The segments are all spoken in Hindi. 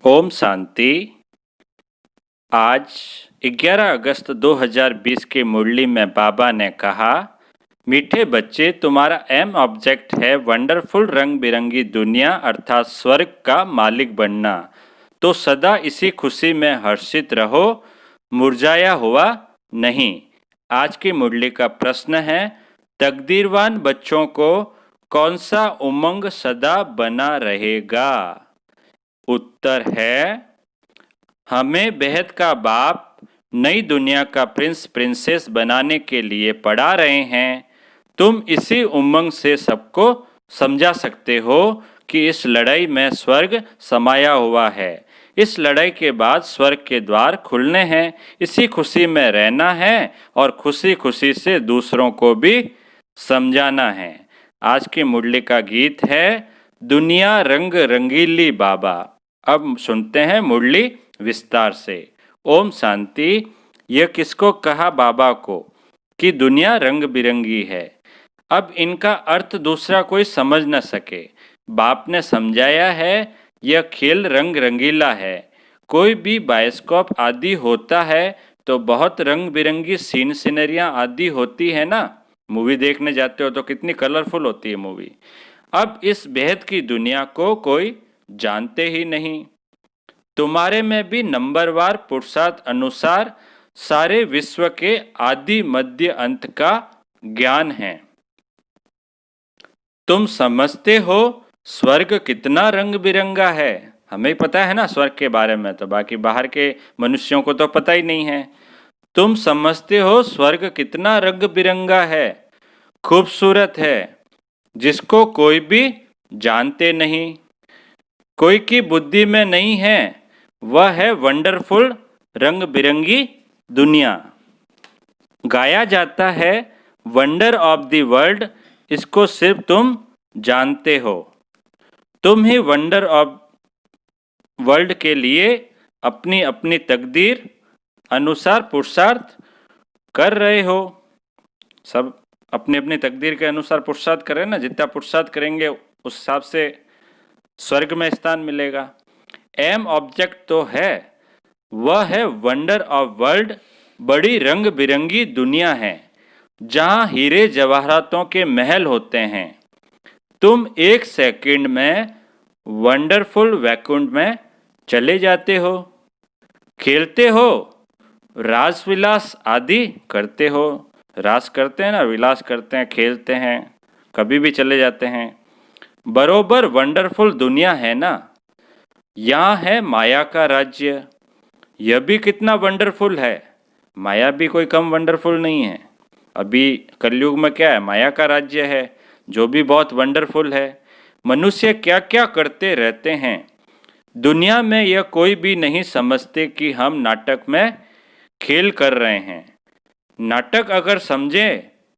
ओम शांति। आज 11 अगस्त 2020 की मुरली में बाबा ने कहा, मीठे बच्चे, तुम्हारा एम ऑब्जेक्ट है वंडरफुल रंग बिरंगी दुनिया अर्थात स्वर्ग का मालिक बनना। तो सदा इसी खुशी में हर्षित रहो, मुरझाया हुआ नहीं। आज की मुरली का प्रश्न है, तकदीरवान बच्चों को कौन सा उमंग सदा बना रहेगा? उत्तर है, हमें बेहद का बाप नई दुनिया का प्रिंस प्रिंसेस बनाने के लिए पढ़ा रहे हैं। तुम इसी उमंग से सबको समझा सकते हो कि इस लड़ाई में स्वर्ग समाया हुआ है। इस लड़ाई के बाद स्वर्ग के द्वार खुलने हैं। इसी खुशी में रहना है और खुशी खुशी से दूसरों को भी समझाना है। आज की मुरली का गीत है, दुनिया रंग रंगीली बाबा। अब सुनते हैं मुरली विस्तार से। ओम शांति। यह किसको कहा बाबा को कि दुनिया रंग बिरंगी है? अब इनका अर्थ दूसरा कोई समझ न सके। बाप ने समझाया है, यह खेल रंग रंगीला है। कोई भी बायोस्कोप आदि होता है तो बहुत रंग बिरंगी सीन सीनरियाँ आदि होती है ना। मूवी देखने जाते हो तो कितनी कलरफुल होती है मूवी। अब इस बेहद की दुनिया को कोई जानते ही नहीं। तुम्हारे में भी नंबरवार पुरुषार्थ अनुसार सारे विश्व के आदि मध्य अंत का ज्ञान है। तुम समझते हो स्वर्ग कितना रंग बिरंगा है? हमें पता है ना स्वर्ग के बारे में, तो बाकी बाहर के मनुष्यों को तो पता ही नहीं है। तुम समझते हो स्वर्ग कितना रंग बिरंगा है, खूबसूरत है, जिसको कोई भी जानते नहीं, कोई की बुद्धि में नहीं है। वह है वंडरफुल रंग बिरंगी दुनिया। गाया जाता है, वंडर ऑफ द वर्ल्ड। इसको सिर्फ तुम जानते हो। तुम ही वंडर ऑफ वर्ल्ड के लिए अपनी अपनी तकदीर अनुसार पुरुषार्थ कर रहे हो। सब अपनी अपनी तकदीर के अनुसार पुरुषार्थ करें ना। जितना पुरुषार्थ करेंगे उस हिसाब से स्वर्ग में स्थान मिलेगा। एम ऑब्जेक्ट तो है, वह है वंडर ऑफ वर्ल्ड। बड़ी रंग बिरंगी दुनिया है जहां हीरे जवाहरातों के महल होते हैं। तुम एक सेकंड में वंडरफुल वैकुंठ में चले जाते हो, खेलते हो, रास विलास आदि करते हो। रास करते हैं ना, विलास करते हैं, खेलते हैं, कभी भी चले जाते हैं। बरोबर वंडरफुल दुनिया है ना। यहाँ है माया का राज्य। यह भी कितना वंडरफुल है। माया भी कोई कम वंडरफुल नहीं है। अभी कलयुग में क्या है, माया का राज्य है जो भी बहुत वंडरफुल है। मनुष्य क्या क्या करते रहते हैं। दुनिया में यह कोई भी नहीं समझते कि हम नाटक में खेल कर रहे हैं। नाटक अगर समझे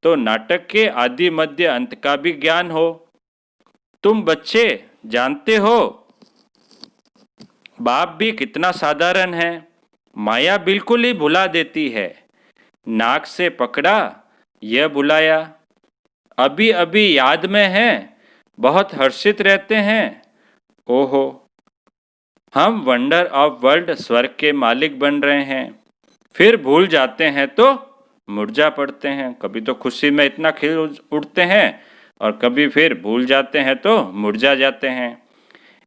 तो नाटक के आदि मध्य अंत का भी ज्ञान हो। तुम बच्चे जानते हो बाप भी कितना साधारण है। माया बिल्कुल ही भुला देती है। नाक से पकड़ा, यह बुलाया, अभी अभी याद में है, बहुत हर्षित रहते हैं। ओहो, हम वंडर ऑफ वर्ल्ड स्वर्ग के मालिक बन रहे हैं। फिर भूल जाते हैं तो मुरझा पड़ते हैं। कभी तो खुशी में इतना खिल उठते हैं और कभी फिर भूल जाते हैं तो मुरझा जाते हैं।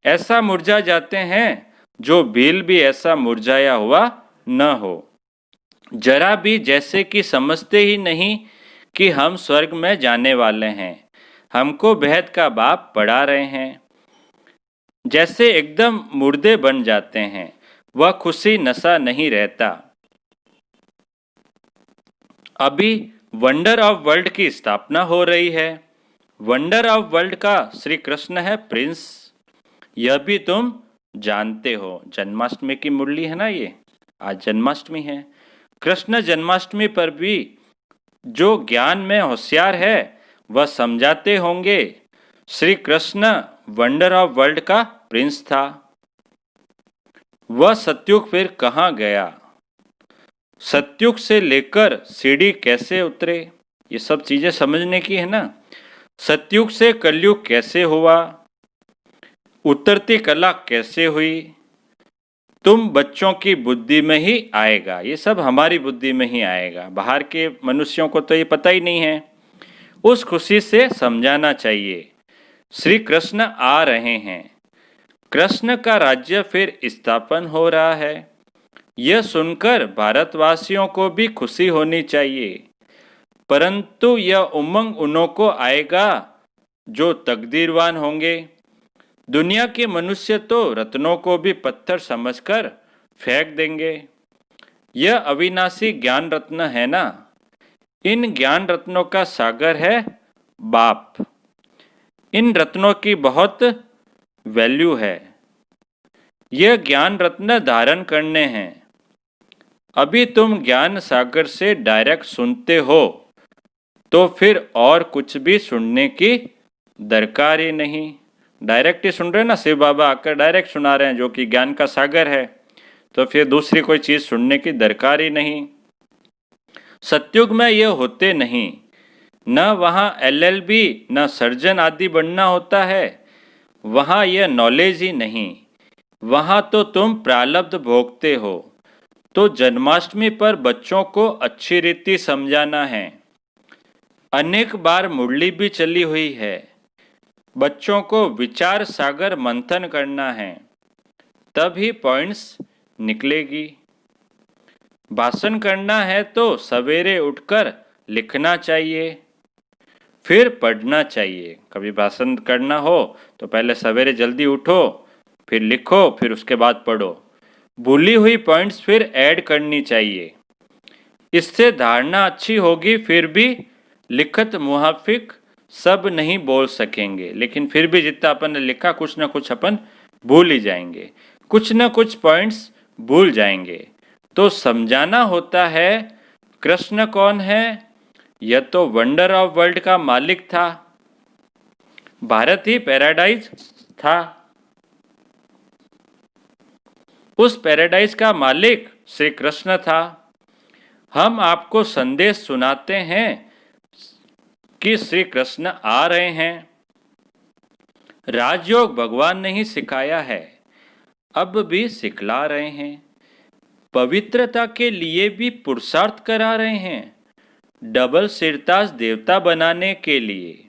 ऐसा मुरझा जाते हैं जो बिल भी ऐसा मुरझाया हुआ न हो। जरा भी जैसे कि समझते ही नहीं कि हम स्वर्ग में जाने वाले हैं। हमको बेहद का बाप पढ़ा रहे हैं। जैसे एकदम मुर्दे बन जाते हैं। वह खुशी नशा नहीं रहता। अभी वंडर ऑफ वर्ल्ड की स्थापना हो रही है। वंडर ऑफ वर्ल्ड का श्री कृष्ण है प्रिंस। यह भी तुम जानते हो। जन्माष्टमी की मुरली है ना ये। आज जन्माष्टमी है। कृष्ण जन्माष्टमी पर भी जो ज्ञान में होशियार है वह समझाते होंगे, Shri Krishna wonder of world का प्रिंस था। वह सत्युग फिर कहाँ गया? सत्युग से लेकर सीढ़ी कैसे उतरे? ये सब चीजें समझने की है ना। सत्युग से कलयुग कैसे हुआ? उतरती कला कैसे हुई? तुम बच्चों की बुद्धि में ही आएगा, ये सब हमारी बुद्धि में ही आएगा, बाहर के मनुष्यों को तो ये पता ही नहीं है। उस खुशी से समझाना चाहिए श्री कृष्ण आ रहे हैं, कृष्ण का राज्य फिर स्थापन हो रहा है। यह सुनकर भारतवासियों को भी खुशी होनी चाहिए, परंतु यह उमंग उन्हों को आएगा जो तकदीरवान होंगे। दुनिया के मनुष्य तो रत्नों को भी पत्थर समझकर फेंक देंगे। यह अविनाशी ज्ञान रत्न है ना, इन ज्ञान रत्नों का सागर है बाप। इन रत्नों की बहुत वैल्यू है। यह ज्ञान रत्न धारण करने हैं। अभी तुम ज्ञान सागर से डायरेक्ट सुनते हो, तो फिर और कुछ भी सुनने की दरकार ही नहीं। डायरेक्ट ही सुन रहे हैं ना, शिव बाबा आकर डायरेक्ट सुना रहे हैं जो कि ज्ञान का सागर है, तो फिर दूसरी कोई चीज सुनने की दरकार ही नहीं। सतयुग में यह होते नहीं, न वहाँ LLB न सर्जन आदि बनना होता है, वहाँ यह नॉलेज ही नहीं, वहाँ तो तुम प्रारब्ध भोगते हो। तो जन्माष्टमी पर बच्चों को अच्छी रीति समझाना है। अनेक बार मुरली भी चली हुई है। बच्चों को विचार सागर मंथन करना है, तभी पॉइंट्स निकलेगी। भाषण करना है तो सवेरे उठकर लिखना चाहिए, फिर पढ़ना चाहिए। कभी भाषण करना हो तो पहले सवेरे जल्दी उठो, फिर लिखो, फिर उसके बाद पढ़ो। भूली हुई पॉइंट्स फिर ऐड करनी चाहिए। इससे धारणा अच्छी होगी। फिर भी लिखत मुहाफिक सब नहीं बोल सकेंगे, लेकिन फिर भी जितना अपन ने लिखा कुछ ना कुछ अपन भूल ही जाएंगे, कुछ ना कुछ पॉइंट्स भूल जाएंगे। तो समझाना होता है कृष्ण कौन है। यह तो वंडर ऑफ वर्ल्ड का मालिक था, भारत ही पैराडाइज था। उस पैराडाइज का मालिक श्री कृष्ण था। हम आपको संदेश सुनाते हैं कि श्री कृष्ण आ रहे हैं। राजयोग भगवान ने ही सिखाया है, अब भी सिखला रहे हैं। पवित्रता के लिए भी पुरुषार्थ करा रहे हैं, डबल सिरताज देवता बनाने के लिए।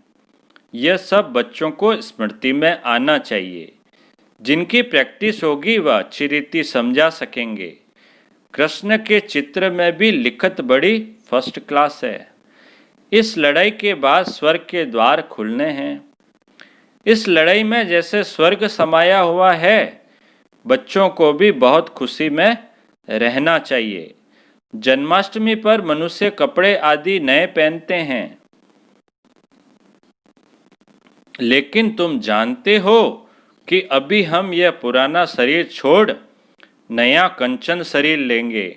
यह सब बच्चों को स्मृति में आना चाहिए। जिनकी प्रैक्टिस होगी वह अच्छी रीति समझा सकेंगे। कृष्ण के चित्र में भी लिखत बड़ी फर्स्ट क्लास है। इस लड़ाई के बाद स्वर्ग के द्वार खुलने हैं। इस लड़ाई में जैसे स्वर्ग समाया हुआ है, बच्चों को भी बहुत खुशी में रहना चाहिए। जन्माष्टमी पर मनुष्य कपड़े आदि नए पहनते हैं, लेकिन तुम जानते हो कि अभी हम यह पुराना शरीर छोड़ नया कंचन शरीर लेंगे।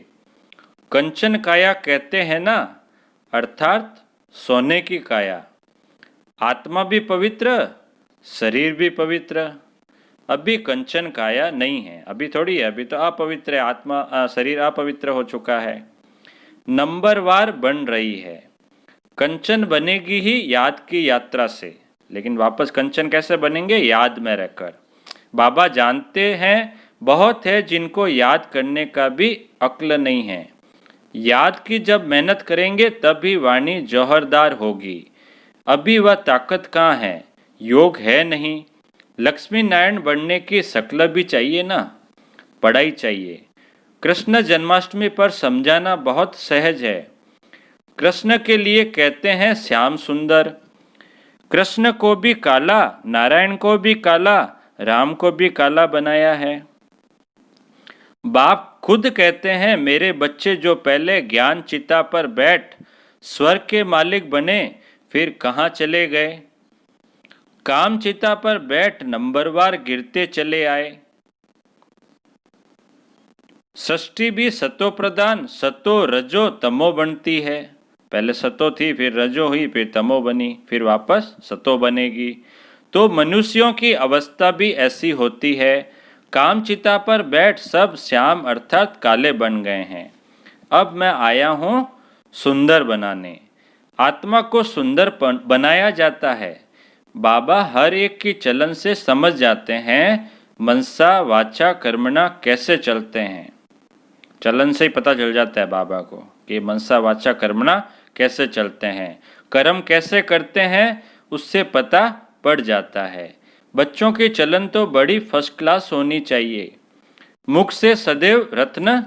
कंचन काया कहते हैं ना, अर्थात सोने की काया। आत्मा भी पवित्र, शरीर भी पवित्र। अभी कंचन काया नहीं है, अभी थोड़ी है, अभी तो अपवित्र है। आत्मा शरीर अपवित्र हो चुका है, नंबरवार बन रही है। कंचन बनेगी ही याद की यात्रा से, लेकिन वापस कंचन कैसे बनेंगे? याद में रहकर। बाबा जानते हैं बहुत है जिनको याद करने का भी अक्ल नहीं है। याद की जब मेहनत करेंगे तभी वाणी जौहरदार होगी। अभी वह ताकत कहाँ है? योग है नहीं। लक्ष्मी नारायण बनने की शक्ल भी चाहिए ना, पढ़ाई चाहिए। कृष्ण जन्माष्टमी पर समझाना बहुत सहज है। कृष्ण के लिए कहते हैं श्याम सुंदर। कृष्ण को भी काला, नारायण को भी काला, राम को भी काला बनाया है। बाप खुद कहते हैं मेरे बच्चे जो पहले ज्ञान चिता पर बैठ स्वर्ग के मालिक बने, फिर कहाँ चले गए? काम चिता पर बैठ नंबरवार गिरते चले आए। षष्ठी भी सतो प्रधान, सतो रजो तमो बनती है। पहले सतो थी, फिर रजो हुई, फिर तमो बनी, फिर वापस सतो बनेगी। तो मनुष्यों की अवस्था भी ऐसी होती है। काम चिता पर बैठ सब श्याम अर्थात काले बन गए हैं। अब मैं आया हूँ सुंदर बनाने। आत्मा को सुंदर बनाया जाता है। बाबा हर एक की चलन से समझ जाते हैं मनसा वाचा कर्मणा कैसे चलते हैं। चलन से ही पता चल जाता है बाबा को कि मनसा वाचा कर्मणा कैसे चलते हैं, कर्म कैसे करते हैं उससे पता पड़ जाता है। बच्चों की चलन तो बड़ी फर्स्ट क्लास होनी चाहिए, मुख से सदैव रत्न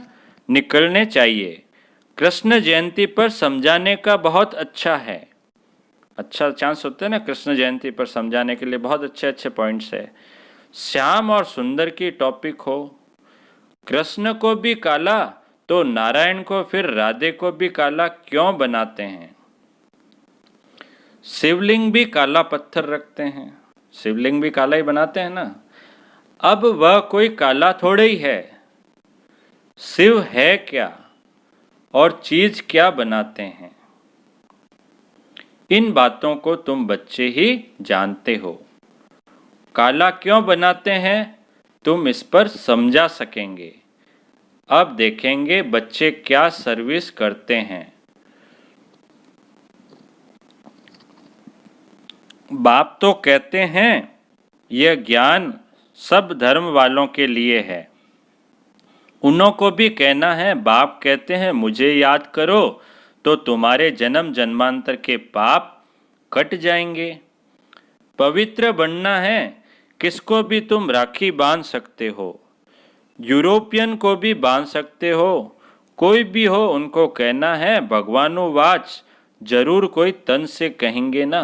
निकलने चाहिए। कृष्ण जयंती पर समझाने का बहुत अच्छा है, अच्छा चांस होता है ना कृष्ण जयंती पर समझाने के लिए, बहुत अच्छे अच्छे पॉइंट्स है। श्याम और सुंदर की टॉपिक हो, कृष्ण को भी काला तो नारायण को फिर राधे को भी काला क्यों बनाते हैं। शिवलिंग भी काला पत्थर रखते हैं, शिवलिंग भी काला ही बनाते हैं ना। अब वह कोई काला थोड़े ही है, शिव है क्या और चीज क्या बनाते हैं, इन बातों को तुम बच्चे ही जानते हो। काला क्यों बनाते हैं तुम इस पर समझा सकेंगे। अब देखेंगे बच्चे क्या सर्विस करते हैं। बाप तो कहते हैं यह ज्ञान सब धर्म वालों के लिए है, उन्हों को भी कहना है। बाप कहते हैं मुझे याद करो तो तुम्हारे जन्म जन्मांतर के पाप कट जाएंगे। पवित्र बनना है, किसको भी तुम राखी बांध सकते हो, यूरोपियन को भी बांध सकते हो, कोई भी हो उनको कहना है भगवानुवाच, जरूर कोई तन से कहेंगे ना।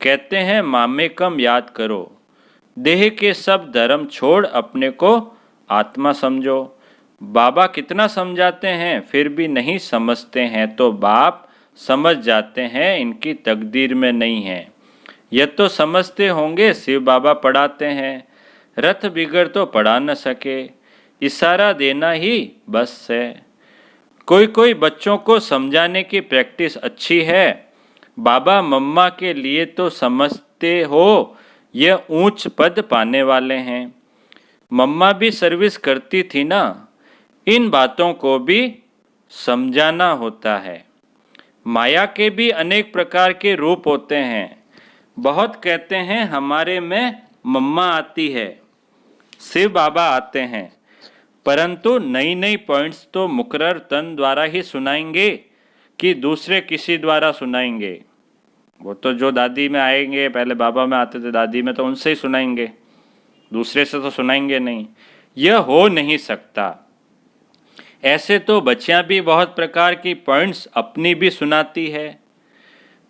कहते हैं मामेकम याद करो, देह के सब धर्म छोड़ अपने को आत्मा समझो। बाबा कितना समझाते हैं फिर भी नहीं समझते हैं, तो बाप समझ जाते हैं इनकी तकदीर में नहीं है। यह तो समझते होंगे शिव बाबा पढ़ाते हैं, रथ बिगड़ तो पढ़ा न सके, इशारा देना ही बस है। कोई कोई बच्चों को समझाने की प्रैक्टिस अच्छी है, बाबा मम्मा के लिए तो समझते हो यह ऊंच पद पाने वाले हैं। मम्मा भी सर्विस करती थी ना, इन बातों को भी समझाना होता है। माया के भी अनेक प्रकार के रूप होते हैं। बहुत कहते हैं हमारे में मम्मा आती है, शिव बाबा आते हैं, परंतु नई नई पॉइंट्स तो मुकर्रर तन द्वारा ही सुनाएंगे कि दूसरे किसी द्वारा सुनाएंगे। वो तो जो दादी में आएंगे, पहले बाबा में आते थे दादी में, तो उनसे ही सुनाएंगे, दूसरे से तो सुनाएंगे नहीं। यह हो नहीं सकता। ऐसे तो बच्चियां भी बहुत प्रकार की पॉइंट्स अपनी भी सुनाती है।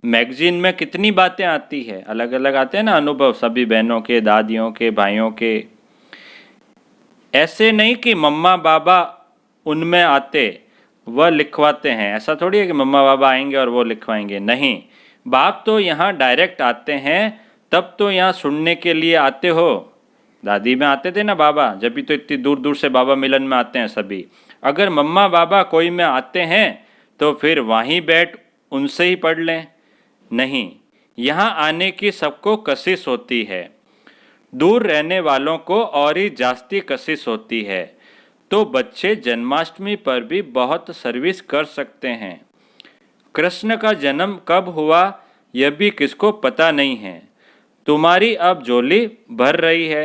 मैगजीन में कितनी बातें आती है, अलग अलग आते हैं ना अनुभव, सभी बहनों के, दादियों के, भाइयों के। ऐसे नहीं कि मम्मा बाबा उनमें आते वह लिखवाते हैं, ऐसा थोड़ी है कि मम्मा बाबा आएंगे और वो लिखवाएंगे, नहीं। बाप तो यहाँ डायरेक्ट आते हैं, तब तो यहाँ सुनने के लिए आते हो। दादी में आते थे ना बाबा, जब भी तो इतनी दूर दूर से बाबा मिलन में आते हैं सभी। अगर मम्मा बाबा कोई में आते हैं तो फिर वहीं बैठ उनसे ही पढ़ लें, नहीं। यहाँ आने की सबको कशिश होती है, दूर रहने वालों को और ही जास्ती कशिश होती है। तो बच्चे जन्माष्टमी पर भी बहुत सर्विस कर सकते हैं। कृष्ण का जन्म कब हुआ यह भी किसको पता नहीं है। तुम्हारी अब झोली भर रही है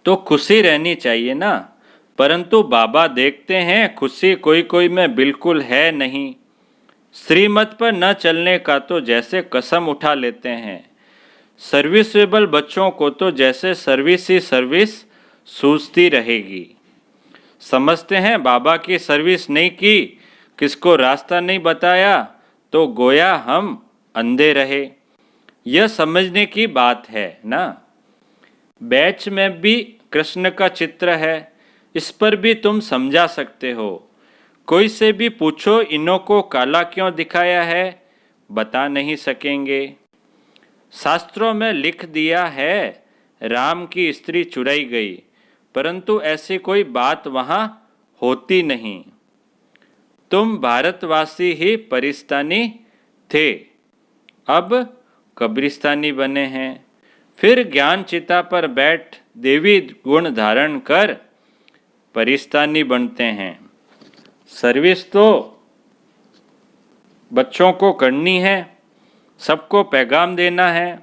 तो खुशी रहनी चाहिए ना, परंतु बाबा देखते हैं खुशी कोई कोई में बिल्कुल है नहीं। श्रीमत पर न चलने का तो जैसे कसम उठा लेते हैं। सर्विसेबल बच्चों को तो जैसे सर्विस ही सर्विस सूझती रहेगी। समझते हैं बाबा की सर्विस नहीं की, किसको रास्ता नहीं बताया, तो गोया हम अंधे रहे। यह समझने की बात है ना। बैच में भी कृष्ण का चित्र है, इस पर भी तुम समझा सकते हो। कोई से भी पूछो इन्हों को काला क्यों दिखाया है, बता नहीं सकेंगे। शास्त्रों में लिख दिया है राम की स्त्री चुराई गई, परंतु ऐसी कोई बात वहाँ होती नहीं। तुम भारतवासी ही परिस्तानी थे, अब कब्रिस्तानी बने हैं। फिर ज्ञान चिता पर बैठ देवी गुण धारण कर परिस्तानी बनते हैं। सर्विस तो बच्चों को करनी है, सबको पैगाम देना है,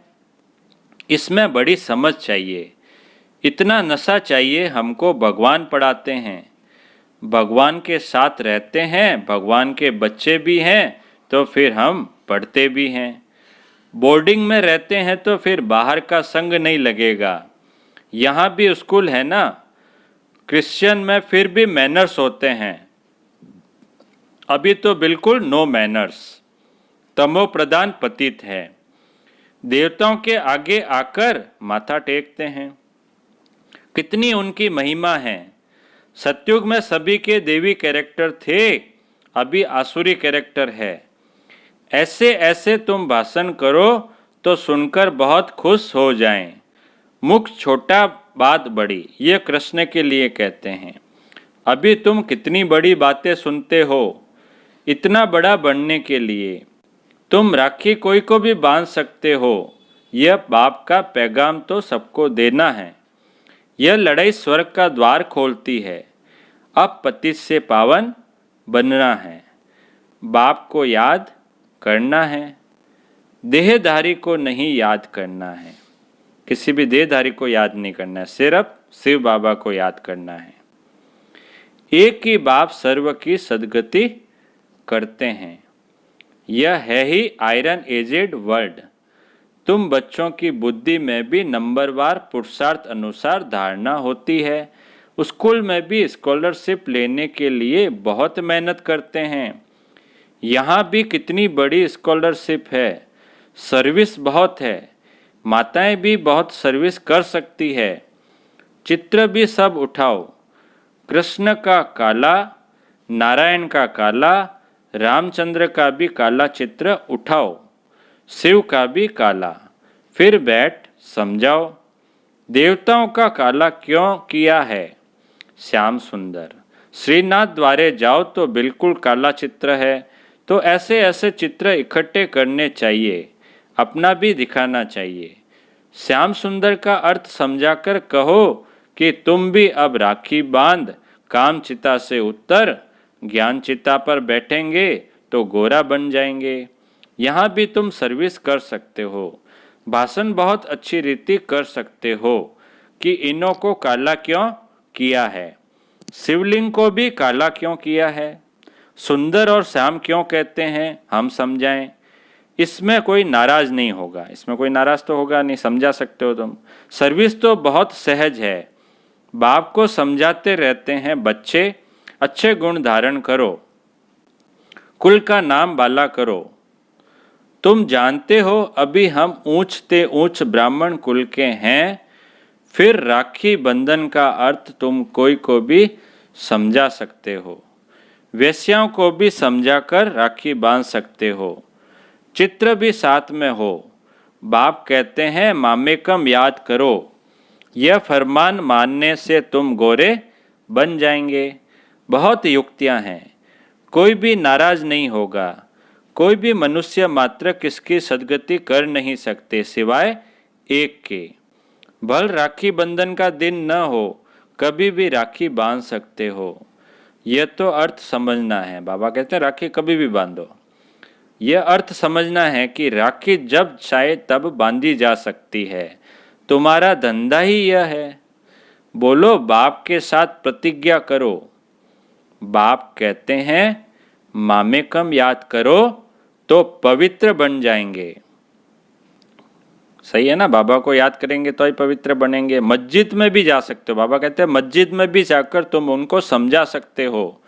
इसमें बड़ी समझ चाहिए। इतना नशा चाहिए हमको, भगवान पढ़ाते हैं, भगवान के साथ रहते हैं, भगवान के बच्चे भी हैं तो फिर हम पढ़ते भी हैं। बोर्डिंग में रहते हैं तो फिर बाहर का संग नहीं लगेगा। यहाँ भी स्कूल है ना, क्रिश्चियन में फिर भी मैनर्स होते हैं। अभी तो बिल्कुल नो मैनर्स, तमो प्रधान पतित है। देवताओं के आगे आकर माथा टेकते हैं। कितनी उनकी महिमा है। सतयुग में सभी के देवी कैरेक्टर थे, अभी आसुरी कैरेक्टर है। ऐसे ऐसे तुम भाषण करो तो सुनकर बहुत खुश हो जाएं। मुख छोटा बात बड़ी, ये कृष्ण के लिए कहते हैं। अभी तुम कितनी बड़ी बातें सुनते हो, इतना बड़ा बनने के लिए तुम राखी कोई को भी बांध सकते हो। यह बाप का पैगाम तो सबको देना है। यह लड़ाई स्वर्ग का द्वार खोलती है। अब पति से पावन बनना है, बाप को याद करना है, देहधारी को नहीं याद करना है। किसी भी देहधारी को याद नहीं करना है, सिर्फ शिव बाबा को याद करना है। एक ही बाप सर्व की सदगति करते हैं। यह है ही आयरन एजेड वर्ल्ड। तुम बच्चों की बुद्धि में भी नंबरवार पुरुषार्थ अनुसार धारणा होती है। स्कूल में भी स्कॉलरशिप लेने के लिए बहुत मेहनत करते हैं। यहाँ भी कितनी बड़ी स्कॉलरशिप है, सर्विस बहुत है। माताएं भी बहुत सर्विस कर सकती है। चित्र भी सब उठाओ, कृष्ण का काला, नारायण का काला, रामचंद्र का भी काला चित्र उठाओ, शिव का भी काला, फिर बैठ समझाओ। देवताओं का काला क्यों किया है? श्याम सुंदर। श्रीनाथ द्वारे जाओ तो बिल्कुल काला चित्र है। तो ऐसे ऐसे चित्र इकट्ठे करने चाहिए, अपना भी दिखाना चाहिए। श्याम सुंदर का अर्थ समझाकर कहो कि तुम भी अब राखी बांध काम चिता से उत्तर ज्ञान चिता पर बैठेंगे तो गोरा बन जाएंगे। यहाँ भी तुम सर्विस कर सकते हो, भाषण बहुत अच्छी रीति कर सकते हो कि इनों को काला क्यों किया है, शिवलिंग को भी काला क्यों किया है, सुंदर और श्याम क्यों कहते हैं, हम समझाएं। इसमें कोई नाराज नहीं होगा, इसमें कोई नाराज तो होगा नहीं, समझा सकते हो तुम। सर्विस तो बहुत सहज है। बाप को समझाते रहते हैं बच्चे, अच्छे गुण धारण करो, कुल का नाम बाला करो। तुम जानते हो अभी हम ऊंचते ऊंच ब्राह्मण कुल के हैं। फिर राखी बंधन का अर्थ तुम कोई को भी समझा सकते हो, वेश्याओं को भी समझाकर राखी बांध सकते हो। चित्र भी साथ में हो। बाप कहते हैं मामेकम याद करो। यह फरमान मानने से तुम गोरे बन जाएंगे। बहुत युक्तियां हैं, कोई भी नाराज नहीं होगा। कोई भी मनुष्य मात्र किसकी सदगति कर नहीं सकते सिवाय एक के। भल राखी बंधन का दिन न हो, कभी भी राखी बांध सकते हो। यह तो अर्थ समझना है। बाबा कहते हैं राखी कभी भी बांधो। यह अर्थ समझना है कि राखी जब चाहे तब बांधी जा सकती है। तुम्हारा धंधा ही यह है। बोलो बाप के साथ प्रतिज्ञा करो। बाप कहते हैं मामेकम याद करो तो पवित्र बन जाएंगे। सही है ना, बाबा को याद करेंगे तो ही पवित्र बनेंगे। मस्जिद में भी जा सकते हो। बाबा कहते हैं मस्जिद में भी जाकर तुम उनको समझा सकते हो,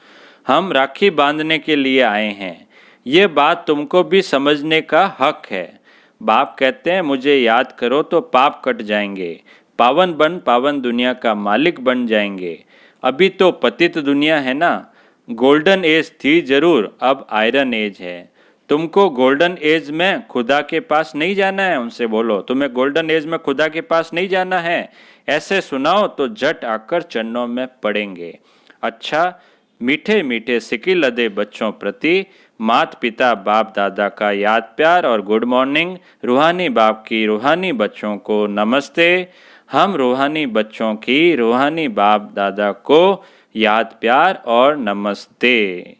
हम राखी बांधने के लिए आए हैं। ये बात तुमको भी समझने का हक है। बाप कहते हैं मुझे याद करो तो पाप कट जाएंगे, पावन बन पावन दुनिया का मालिक बन जाएंगे। अभी तो पतित दुनिया है ना, गोल्डन एज थी जरूर, अब आयरन एज है। तुमको गोल्डन एज में खुदा के पास नहीं जाना है। उनसे बोलो तुम्हें गोल्डन एज में खुदा के पास नहीं जाना है। ऐसे सुनाओ तो झट आकर चरणों में पड़ेंगे। अच्छा, मीठे मीठे सिकिल लदे बच्चों प्रति माता पिता बाप दादा का याद प्यार और गुड मॉर्निंग। रूहानी बाप की रूहानी बच्चों को नमस्ते। हम रूहानी बच्चों की रूहानी बाप दादा को याद प्यार और नमस्ते।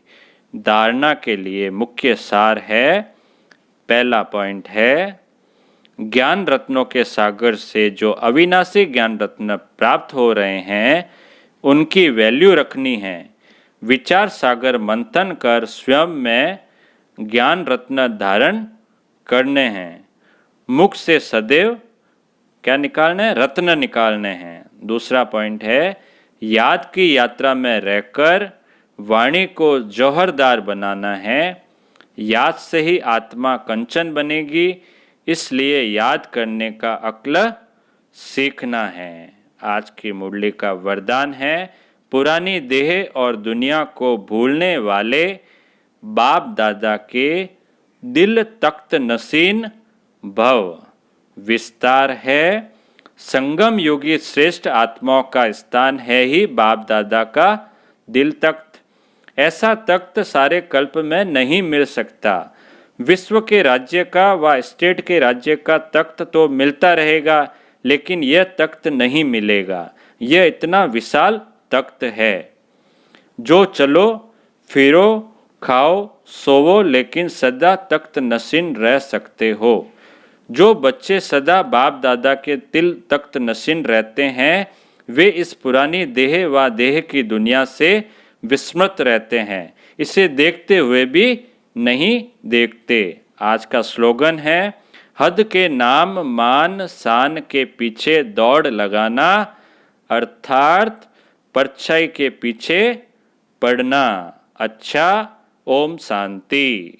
धारणा के लिए मुख्य सार है, पहला पॉइंट है ज्ञान रत्नों के सागर से जो अविनाशी ज्ञान रत्न प्राप्त हो रहे हैं उनकी वैल्यू रखनी है। विचार सागर मंथन कर स्वयं में ज्ञान रत्न धारण करने हैं। मुख से सदैव क्या निकालने हैं? रत्न निकालने हैं। दूसरा पॉइंट है याद की यात्रा में रहकर वाणी को जौहरदार बनाना है। याद से ही आत्मा कंचन बनेगी, इसलिए याद करने का अक्ल सीखना है। आज की मुरली का वरदान है पुरानी देह और दुनिया को भूलने वाले बाप दादा के दिल तख्त नसीन भव। विस्तार है संगम योगी श्रेष्ठ आत्माओं का स्थान है ही बाप दादा का दिल तख्त। ऐसा तख्त सारे कल्प में नहीं मिल सकता। विश्व के राज्य का व स्टेट के राज्य का तख्त तो मिलता रहेगा, लेकिन यह तख्त नहीं मिलेगा। यह इतना विशाल तख्त है। जो चलो फिरो खाओ सोवो लेकिन सदा तख्त नशीन रह सकते हो। जो बच्चे सदा बाप दादा के दिल तख्त नशीन रहते हैं वे इस पुरानी देह व देह की दुनिया से विस्मृत रहते हैं, इसे देखते हुए भी नहीं देखते। आज का स्लोगन है हद के नाम मान शान के पीछे दौड़ लगाना, अर्थात परछाई के पीछे पड़ना। अच्छा, ओम शांति।